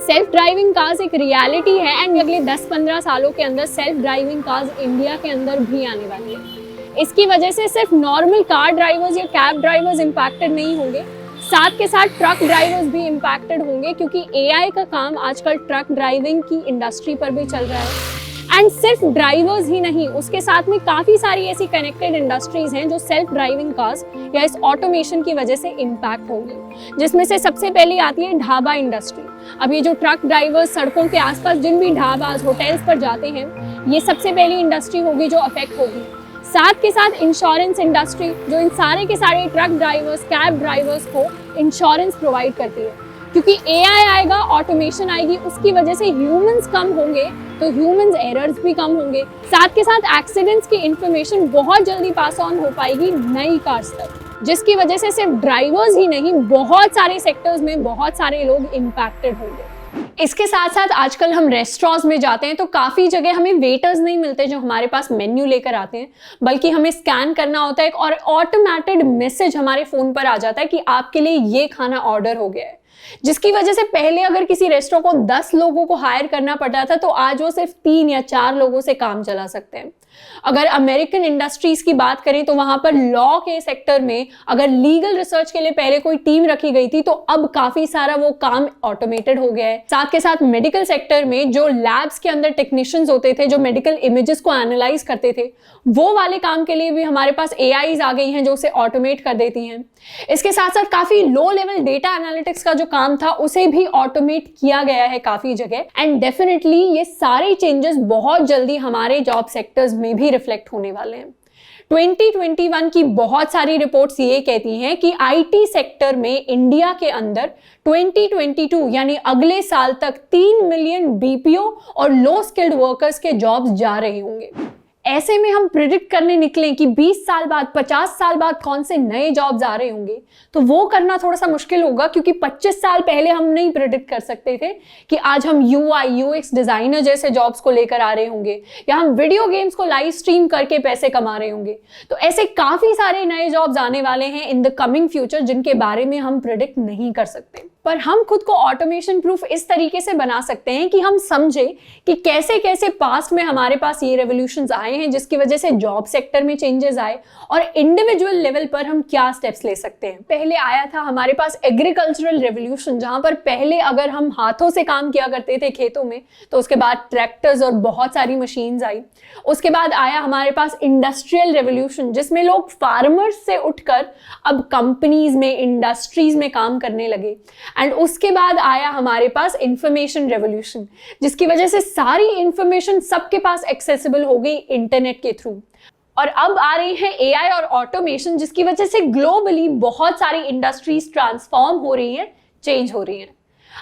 Self driving cars एक reality है and अगले 10-15 सालों के अंदर सेल्फ ड्राइविंग कार्स इंडिया के अंदर भी आने वाली है। इसकी वजह से सिर्फ नॉर्मल कार ड्राइवर्स या कैब ड्राइवर्स इम्पैक्टेड नहीं होंगे, साथ के साथ ट्रक ड्राइवर्स भी इम्पैक्टेड होंगे, क्योंकि एआई का काम आजकल ट्रक ड्राइविंग की इंडस्ट्री पर भी चल रहा है। एंड सिर्फ ड्राइवर्स ही नहीं, उसके साथ में काफ़ी सारी ऐसी कनेक्टेड इंडस्ट्रीज हैं जो सेल्फ ड्राइविंग कार्स या इस ऑटोमेशन की वजह से इम्पैक्ट होंगी, जिसमें से सबसे पहले आती है ढाबा इंडस्ट्री। अब ये जो ट्रक ड्राइवर्स सड़कों के आसपास जिन भी ढाबाज होटल्स पर जाते हैं, ये सबसे पहली इंडस्ट्री होगी जो अफेक्ट होगी। साथ के साथ इंश्योरेंस इंडस्ट्री, जो इन सारे के सारे ट्रक ड्राइवर्स, कैब ड्राइवर्स को इंश्योरेंस प्रोवाइड करती है, क्योंकि एआई आएगा, ऑटोमेशन आएगी, उसकी वजह से ह्यूमंस कम होंगे तो ह्यूमंस एरर्स भी कम होंगे। साथ के साथ एक्सीडेंट्स की इंफॉर्मेशन बहुत जल्दी पास ऑन हो पाएगी नई कार्स तक, जिसकी वजह से सिर्फ ड्राइवर्स ही नहीं, बहुत सारे सेक्टर्स में बहुत सारे लोग इम्पैक्टेड होंगे। इसके साथ साथ आजकल हम रेस्टोरेंट्स में जाते हैं तो काफ़ी जगह हमें वेटर्स नहीं मिलते जो हमारे पास मेन्यू लेकर आते हैं, बल्कि हमें स्कैन करना होता है और ऑटोमेटेड मैसेज हमारे फ़ोन पर आ जाता है कि आपके लिए ये खाना ऑर्डर हो गया है, जिसकी वजह से पहले अगर किसी रेस्टोरेंट को 10 लोगों को हायर करना पड़ता था तो आज वो सिर्फ 3 या 4 लोगों से काम चला सकते हैं। अगर अमेरिकन इंडस्ट्रीज की बात करें तो वहां पर लॉ के सेक्टर में अगर लीगल रिसर्च के लिए पहले कोई टीम रखी गई थी तो अब काफी सारा वो काम ऑटोमेटेड हो गया है। साथ के साथ मेडिकल सेक्टर में जो लैब्स के अंदर टेक्नीशियंस होते थे जो मेडिकल इमेजेस को एनालाइज करते थे, वो वाले काम के लिए भी हमारे पास एआईज आ गई हैं जो उसे ऑटोमेट कर देती हैं। इसके साथ साथ काफी लो लेवल डेटा एनालिटिक्स का जो काम था उसे भी ऑटोमेट किया गया है काफी जगह। एंड डेफिनेटली ये सारे चेंजेस बहुत जल्दी हमारे जॉब सेक्टर्स में भी रिफ्लेक्ट होने वाले हैं। 2021 की बहुत सारी रिपोर्ट्स ये कहती हैं कि आईटी सेक्टर में इंडिया के अंदर 2022 यानी अगले साल तक 3 मिलियन बीपीओ और लो स्किल्ड वर्कर्स के जॉब्स जा रहे होंगे। ऐसे में हम प्रिडिक्ट करने निकलें कि 20 साल बाद, 50 साल बाद कौन से नए जॉब्स आ रहे होंगे, तो वो करना थोड़ा सा मुश्किल होगा, क्योंकि 25 साल पहले हम नहीं प्रिडिक्ट कर सकते थे कि आज हम यूआई यूएक्स डिजाइनर जैसे जॉब्स को लेकर आ रहे होंगे या हम वीडियो गेम्स को लाइव स्ट्रीम करके पैसे कमा रहे होंगे। तो ऐसे काफी सारे नए जॉब्स आने वाले हैं इन द कमिंग फ्यूचर जिनके बारे में हम प्रिडिक्ट नहीं कर सकते। पर हम खुद को ऑटोमेशन प्रूफ इस तरीके से बना सकते हैं कि हम समझे कि कैसे कैसे पास्ट में हमारे पास ये रेवोल्यूशंस आए हैं जिसकी वजह से जॉब सेक्टर में चेंजेस आए और इंडिविजुअल लेवल पर हम क्या स्टेप्स ले सकते हैं। पहले आया था हमारे पास एग्रीकल्चरल रेवोल्यूशन, जहां पर पहले अगर हम हाथों से काम किया करते थे खेतों में, तो उसके बाद ट्रैक्टर्स और बहुत सारी मशीन्स आई। उसके बाद आया हमारे पास इंडस्ट्रियल रेवोल्यूशन, जिसमें लोग फार्मर्स से उठकर अब कंपनीज में, इंडस्ट्रीज में काम करने लगे। एंड उसके बाद आया हमारे पास इंफॉर्मेशन रेवोल्यूशन, जिसकी वजह से सारी इंफॉर्मेशन सबके पास एक्सेसिबल हो गई इंटरनेट के थ्रू। और अब आ रही है एआई और ऑटोमेशन, जिसकी वजह से ग्लोबली बहुत सारी इंडस्ट्रीज ट्रांसफॉर्म हो रही हैं, चेंज हो रही हैं।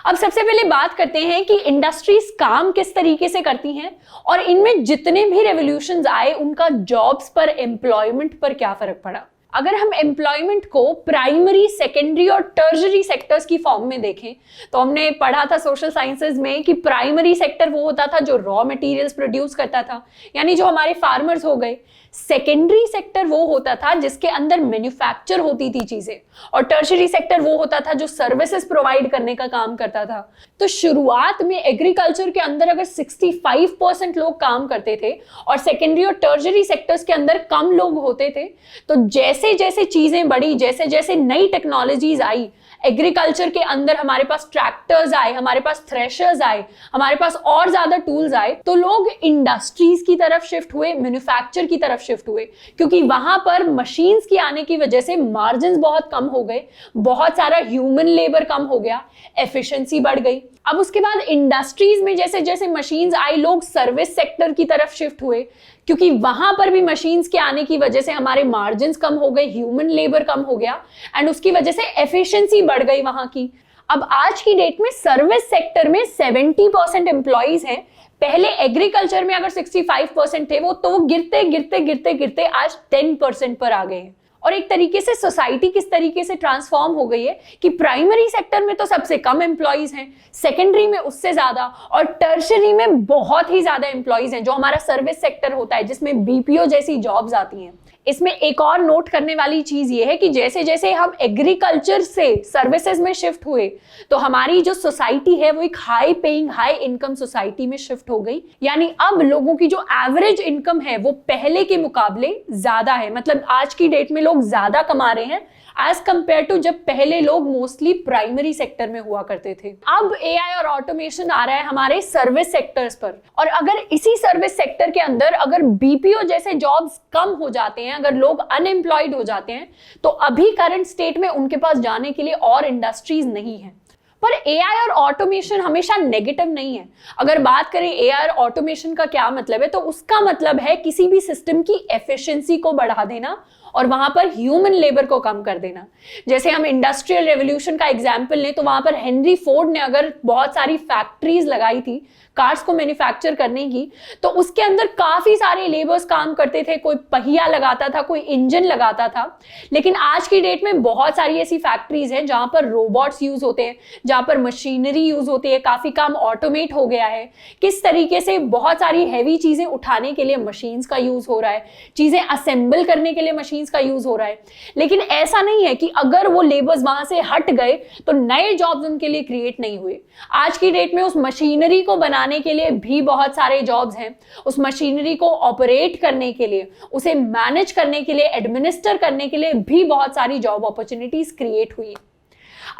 अब सबसे पहले बात करते हैं कि इंडस्ट्रीज काम किस तरीके से करती हैं और इनमें जितने भी रेवोल्यूशंस आए उनका जॉब्स पर, एम्प्लॉयमेंट पर क्या फर्क पड़ा। अगर हम एम्प्लॉयमेंट को प्राइमरी, सेकेंडरी और टर्शरी सेक्टर्स की फॉर्म में देखें तो हमने पढ़ा था सोशल साइंसेज में कि प्राइमरी सेक्टर वो होता था जो रॉ मटेरियल्स प्रोड्यूस करता था, यानी जो हमारे फार्मर्स हो गए। सेकेंडरी सेक्टर वो होता था जिसके अंदर मैन्युफैक्चर होती थी चीजें, और टर्शरी सेक्टर वो होता था जो सर्विसेज प्रोवाइड करने का काम करता था। तो शुरुआत में एग्रीकल्चर के अंदर अगर 65% लोग काम करते थे और सेकेंडरी और टर्शरी सेक्टर्स के अंदर कम लोग होते थे, तो जैसे जैसे चीजें बढ़ी, जैसे जैसे नई टेक्नोलॉजीज आई, एग्रीकल्चर के अंदर हमारे पास ट्रैक्टर्स आए, हमारे पास थ्रेशर्स आए, हमारे पास और ज्यादा टूल्स आए, तो लोग इंडस्ट्रीज की तरफ शिफ्ट हुए, मैन्युफैक्चर की तरफ शिफ्ट हुए, क्योंकि वहां पर मशीन्स की आने की वजह से मार्जिन्स बहुत कम हो गए, बहुत सारा ह्यूमन लेबर कम हो गया, एफिशिएंसी बढ़ गई। अब उसके बाद इंडस्ट्रीज में जैसे जैसे मशीन्स आई, लोग सर्विस सेक्टर की तरफ शिफ्ट हुए, क्योंकि वहां पर भी मशीन्स के आने की वजह से हमारे मार्जिन्स कम हो गए, ह्यूमन लेबर कम हो गया एंड उसकी वजह से एफिशिएंसी बढ़ गई वहां की। अब आज की डेट में सर्विस सेक्टर में 70% एम्प्लॉइज हैं। पहले एग्रीकल्चर में अगर 65% थे वो, तो वो गिरते गिरते गिरते गिरते आज 10% पर आ गए हैं। और एक तरीके से सोसाइटी किस तरीके से ट्रांसफॉर्म हो गई है कि प्राइमरी सेक्टर में तो सबसे कम एम्प्लॉइज हैं, सेकेंडरी में उससे ज्यादा, और टर्शरी में बहुत ही ज्यादा एम्प्लॉइज हैं, जो हमारा सर्विस सेक्टर होता है जिसमें बीपीओ जैसी जॉब्स आती हैं। इसमें एक और नोट करने वाली चीज ये है कि जैसे जैसे हम एग्रीकल्चर से सर्विसेज में शिफ्ट हुए तो हमारी जो सोसाइटी है वो एक high paying high income society में शिफ्ट हो गई। यानी अब लोगों की जो एवरेज इनकम है वो पहले के मुकाबले ज्यादा है, मतलब आज की डेट में लोग ज्यादा कमा रहे हैं एज कंपेयर टू जब पहले लोग मोस्टली प्राइमरी सेक्टर में हुआ करते थे। अब एआई और ऑटोमेशन आ रहा है हमारे सर्विस सेक्टर्स पर, और अगर इसी सर्विस सेक्टर के अंदर अगर बीपीओ जैसे जॉब्स कम हो जाते हैं, अगर लोग अनएम्प्लॉयड हो जाते हैं, तो अभी करंट स्टेट में उनके पास जाने के लिए और इंडस्ट्रीज नहीं है। पर एआई और ऑटोमेशन हमेशा नेगेटिव नहीं है। अगर बात करें एआई और ऑटोमेशन का क्या मतलब है, तो उसका मतलब है किसी भी सिस्टम की एफिशिएंसी को बढ़ा देना और वहां पर ह्यूमन लेबर को कम कर देना। जैसे हम इंडस्ट्रियल रेवोल्यूशन का एग्जाम्पल लें तो वहां पर हेनरी फोर्ड ने अगर बहुत सारी फैक्ट्रीज लगाई थी कार्स को मैन्युफैक्चर करने की, तो उसके अंदर काफी सारे लेबर्स काम करते थे, कोई पहिया लगाता था, कोई इंजन लगाता था। लेकिन आज की डेट में बहुत सारी ऐसी फैक्ट्रीज हैं जहां पर रोबोट्स यूज होते हैं, जहां पर मशीनरी यूज होती है, काफी काम ऑटोमेट हो गया है। किस तरीके से बहुत सारी हैवी चीजें उठाने के लिए मशीन्स का यूज हो रहा है, चीजें असेंबल करने के लिए मशीन्स का यूज हो रहा है। लेकिन ऐसा नहीं है कि अगर वो लेबर्स वहां से हट गए तो नए जॉब्स उनके लिए क्रिएट नहीं हुए। आज की डेट में उस मशीनरी को बनाने के लिए भी बहुत सारे जॉब्स हैं, उस मशीनरी को ऑपरेट करने के लिए, उसे मैनेज करने के लिए, एडमिनिस्टर करने के लिए भी बहुत सारी जॉब अपॉर्चुनिटीज क्रिएट हुई।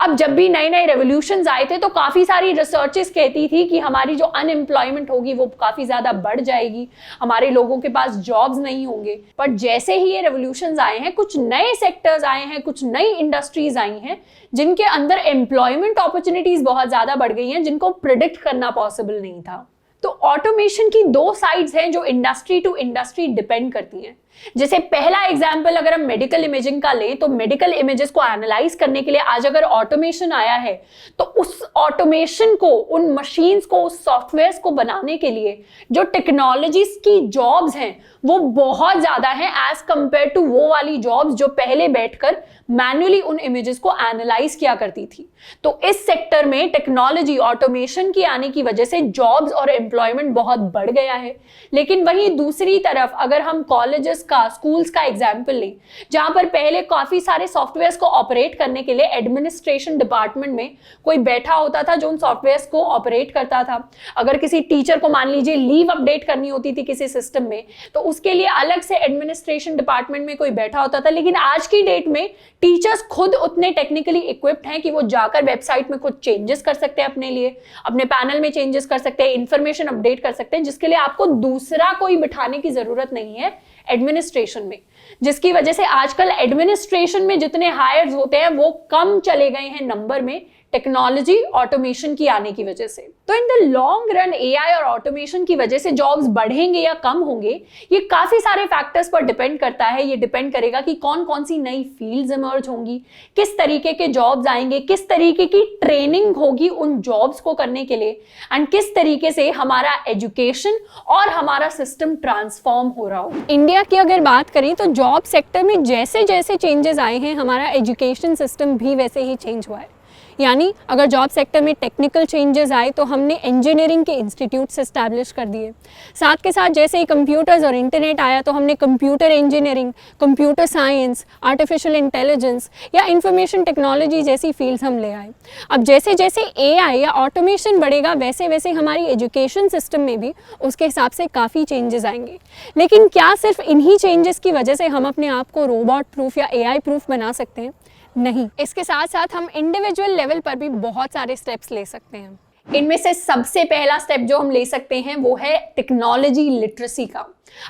अब जब भी नए नए रेवोल्यूशंस आए थे तो काफी सारी रिसर्चेस कहती थी कि हमारी जो अनएम्प्लॉयमेंट होगी वो काफी ज्यादा बढ़ जाएगी, हमारे लोगों के पास जॉब्स नहीं होंगे। पर जैसे ही ये रेवोल्यूशंस आए हैं, कुछ नए सेक्टर्स आए हैं, कुछ नई इंडस्ट्रीज आई हैं जिनके अंदर एम्प्लॉयमेंट अपॉर्चुनिटीज बहुत ज्यादा बढ़ गई हैं, जिनको प्रिडिक्ट करना पॉसिबल नहीं था। तो ऑटोमेशन की दो साइड्स हैं जो इंडस्ट्री टू इंडस्ट्री डिपेंड करती हैं। जैसे पहला एग्जांपल अगर हम मेडिकल इमेजिंग का लें तो मेडिकल इमेजेस को एनालाइज करने के लिए आज अगर ऑटोमेशन आया है तो उस ऑटोमेशन को, उन मशीन्स को, उस सॉफ्टवेयर्स को बनाने के लिए जो टेक्नोलॉजीज की जॉब्स हैं वो बहुत ज्यादा है एज कंपेयर टू वो वाली जॉब्स जो पहले बैठकर मैन्युअली उन इमेजेस को एनालाइज किया करती थी। तो इस सेक्टर में टेक्नोलॉजी ऑटोमेशन की आने की वजह से जॉब्स और एम्प्लॉयमेंट बहुत बढ़ गया है। लेकिन वहीं दूसरी तरफ अगर हम कॉलेजेस का, स्कूल्स का एग्जाम्पल लें, जहां पर पहले काफी सारे सॉफ्टवेयर्स को ऑपरेट करने के लिए एडमिनिस्ट्रेशन डिपार्टमेंट में कोई बैठा होता था जो उन सॉफ्टवेयर्स को ऑपरेट करता था। अगर किसी टीचर को मान लीजिए लीव अपडेट करनी होती थी किसी सिस्टम में तो उसके लिए अलग से एडमिनिस्ट्रेशन डिपार्टमेंट में कोई बैठा होता था। लेकिन आज की डेट में टीचर्स खुद उतने टेक्निकली इक्विप्ड हैं कि वो जाकर वेबसाइट में कुछ चेंजेस कर सकते हैं, अपने लिए, अपने पैनल में चेंजेस कर सकते हैं, इंफॉर्मेशन अपडेट कर सकते हैं, जिसके लिए आपको दूसरा कोई बिठाने की जरूरत नहीं है एडमिनिस्ट्रेशन में। जिसकी वजह से आजकल एडमिनिस्ट्रेशन में जितने हायर्स होते हैं वो कम चले गए हैं नंबर में टेक्नोलॉजी ऑटोमेशन की आने की वजह से। तो in the long run AI और ऑटोमेशन की वजह से जॉब्स बढ़ेंगे या कम होंगे ये काफी सारे फैक्टर्स पर डिपेंड करता है। ये डिपेंड करेगा कि कौन कौन सी नई फील्ड्स इमर्ज होंगी, किस तरीके के जॉब्स आएंगे, किस तरीके की ट्रेनिंग होगी उन जॉब्स को करने के लिए, एंड किस तरीके से हमारा एजुकेशन और हमारा सिस्टम ट्रांसफॉर्म हो रहा हो। इंडिया की अगर बात करें तो जॉब सेक्टर में जैसे जैसे चेंजेस आए हैं हमारा एजुकेशन सिस्टम भी वैसे ही चेंज हुआ है। यानी अगर जॉब सेक्टर में टेक्निकल चेंजेस आए तो हमने इंजीनियरिंग के इंस्टीट्यूट्स एस्टैब्लिश कर दिए। साथ के साथ जैसे ही कंप्यूटर्स और इंटरनेट आया तो हमने computer engineering, computer science, artificial intelligence या इंफॉर्मेशन टेक्नोलॉजी जैसी फील्ड्स हम ले आए। अब जैसे जैसे एआई या ऑटोमेशन बढ़ेगा वैसे वैसे हमारी एजुकेशन सिस्टम में भी उसके हिसाब से काफ़ी चेंजेस आएंगे। लेकिन क्या सिर्फ इन्हीं चेंजेस की वजह से हम अपने आप को रोबोट प्रूफ या एआई प्रूफ बना सकते हैं? नहीं, इसके साथ साथ हम इंडिविजुअल लेवल पर भी बहुत सारे स्टेप्स ले सकते हैं। इनमें से सबसे पहला स्टेप जो हम ले सकते हैं वो है टेक्नोलॉजी लिटरेसी का।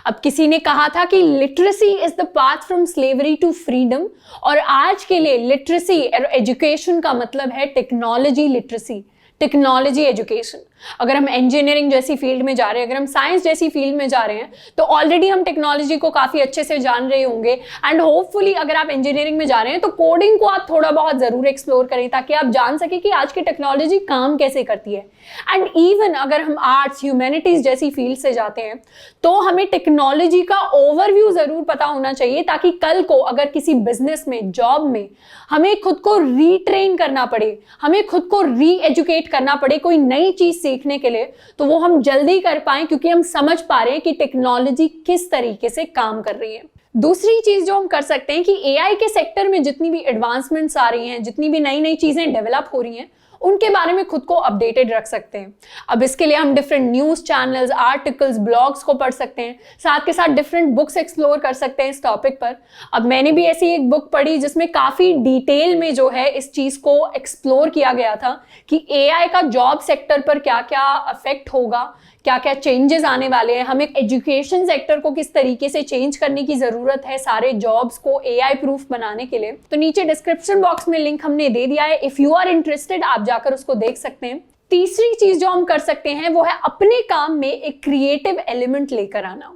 अब किसी ने कहा था कि literacy is the path from slavery to freedom, और आज के लिए लिटरेसी और एजुकेशन का मतलब है टेक्नोलॉजी लिटरेसी, टेक्नोलॉजी एजुकेशन। अगर हम इंजीनियरिंग जैसी फील्ड में जा रहे हैं, अगर हम साइंस जैसी फील्ड में जा रहे हैं तो ऑलरेडी हम टेक्नोलॉजी को काफ़ी अच्छे से जान रहे होंगे। एंड होपफुली अगर आप इंजीनियरिंग में जा रहे हैं तो कोडिंग को आप थोड़ा बहुत ज़रूर एक्सप्लोर करें ताकि आप जान सके कि आज की टेक्नोलॉजी काम कैसे करती है। एंड इवन अगर हम आर्ट्स, ह्यूमैनिटीज़ जैसी फील्ड से जाते हैं तो हमें टेक्नोलॉजी का ओवरव्यू ज़रूर पता होना चाहिए ताकि कल को अगर किसी बिजनेस में, जॉब में हमें खुद को रीट्रेन करना पड़े, हमें खुद को री एजुकेट करना पड़े कोई नई चीज़ सीखने के लिए, तो वो हम जल्दी कर पाएं क्योंकि हम समझ पा रहे हैं कि टेक्नोलॉजी किस तरीके से काम कर रही है। दूसरी चीज जो हम कर सकते हैं कि एआई के सेक्टर में जितनी भी एडवांसमेंट्स आ रही हैं, जितनी भी नई नई चीजें डेवलप हो रही हैं, उनके बारे में खुद को अपडेटेड रख सकते हैं। अब इसके लिए हम different news channels, articles, blogs को पढ़ सकते हैं, साथ के साथ डिफरेंट बुक्स एक्सप्लोर कर सकते हैं इस टॉपिक पर। अब मैंने भी ऐसी एक बुक पढ़ी जिसमें काफी डिटेल में जो है इस चीज को एक्सप्लोर किया गया था कि एआई का जॉब सेक्टर पर क्या क्या इफेक्ट होगा, क्या क्या चेंजेस आने वाले हैं, हमें एजुकेशन सेक्टर को किस तरीके से चेंज करने की जरूरत है सारे जॉब्स को एआई प्रूफ बनाने के लिए। तो नीचे डिस्क्रिप्शन बॉक्स में लिंक हमने दे दिया है, इफ यू आर इंटरेस्टेड आप जाकर उसको देख सकते हैं। तीसरी चीज जो हम कर सकते हैं वो है अपने काम में एक क्रिएटिव एलिमेंट लेकर आना।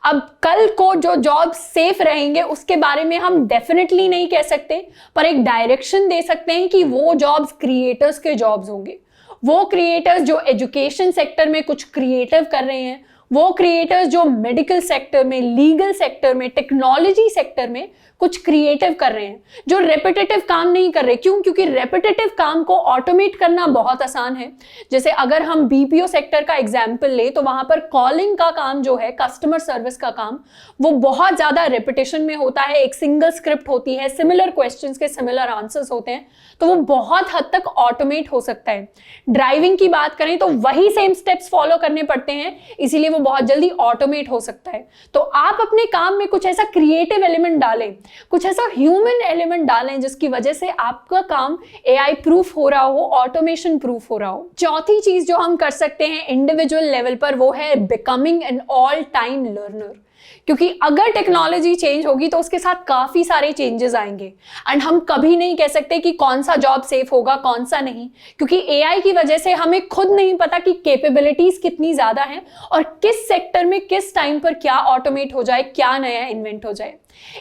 अब कल को जो जॉब सेफ रहेंगे उसके बारे में हम डेफिनेटली नहीं कह सकते, पर एक डायरेक्शन दे सकते हैं कि वो जॉब्स क्रिएटर्स के जॉब्स होंगे। वो क्रिएटर्स जो एजुकेशन सेक्टर में कुछ क्रिएटिव कर रहे हैं, वो क्रिएटर्स जो मेडिकल सेक्टर में, लीगल सेक्टर में, टेक्नोलॉजी सेक्टर में कुछ क्रिएटिव कर रहे हैं, जो रेपिटेटिव काम नहीं कर रहे। क्यों? क्योंकि रेपिटेटिव काम को ऑटोमेट करना बहुत आसान है। जैसे अगर हम बीपीओ सेक्टर का एग्जांपल ले तो वहां पर कॉलिंग का काम जो है, कस्टमर सर्विस का काम, वो बहुत ज्यादा रेपिटेशन में होता है। एक सिंगल स्क्रिप्ट होती है, सिमिलर क्वेश्चंस के सिमिलर आंसर्स होते हैं, तो वो बहुत हद तक ऑटोमेट हो सकता है। ड्राइविंग की बात करें तो वही सेम स्टेप्स फॉलो करने पड़ते हैं, इसीलिए वो बहुत जल्दी ऑटोमेट हो सकता है। तो आप अपने काम में कुछ ऐसा क्रिएटिव एलिमेंट डालें, कुछ ऐसा ह्यूमन एलिमेंट डालें जिसकी वजह से आपका काम एआई प्रूफ हो रहा हो, ऑटोमेशन प्रूफ हो रहा हो। चौथी चीज जो हम कर सकते हैं इंडिविजुअल लेवल पर वो है becoming an all time learner. क्योंकि अगर टेक्नोलॉजी चेंज होगी तो उसके साथ काफी सारे चेंजेस आएंगे एंड हम कभी नहीं कह सकते कि कौन सा जॉब सेफ होगा कौन सा नहीं, क्योंकि एआई की वजह से हमें खुद नहीं पता कि कैपेबिलिटीज कितनी ज्यादा हैं और किस सेक्टर में किस टाइम पर क्या ऑटोमेट हो जाए, क्या नया इन्वेंट हो जाए।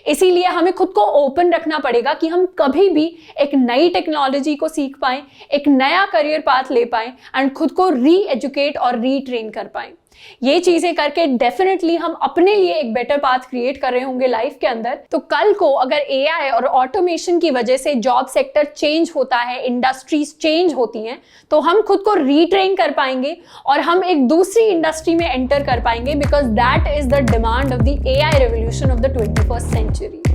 इसीलिए हमें खुद को ओपन रखना पड़ेगा कि हम कभी भी एक नई टेक्नोलॉजी को सीख पाएं, एक नया करियर पाथ ले पाएं एंड खुद को री एजुकेट और रीट्रेन कर पाएं। ये चीजें करके डेफिनेटली हम अपने लिए एक बेटर पाथ क्रिएट कर रहे होंगे लाइफ के अंदर। तो कल को अगर एआई और ऑटोमेशन की वजह से जॉब सेक्टर चेंज होता है, इंडस्ट्रीज चेंज होती हैं, तो हम खुद को रीट्रेन कर पाएंगे और हम एक दूसरी इंडस्ट्री में एंटर कर पाएंगे, because that is the demand of the AI revolution of the 21st century.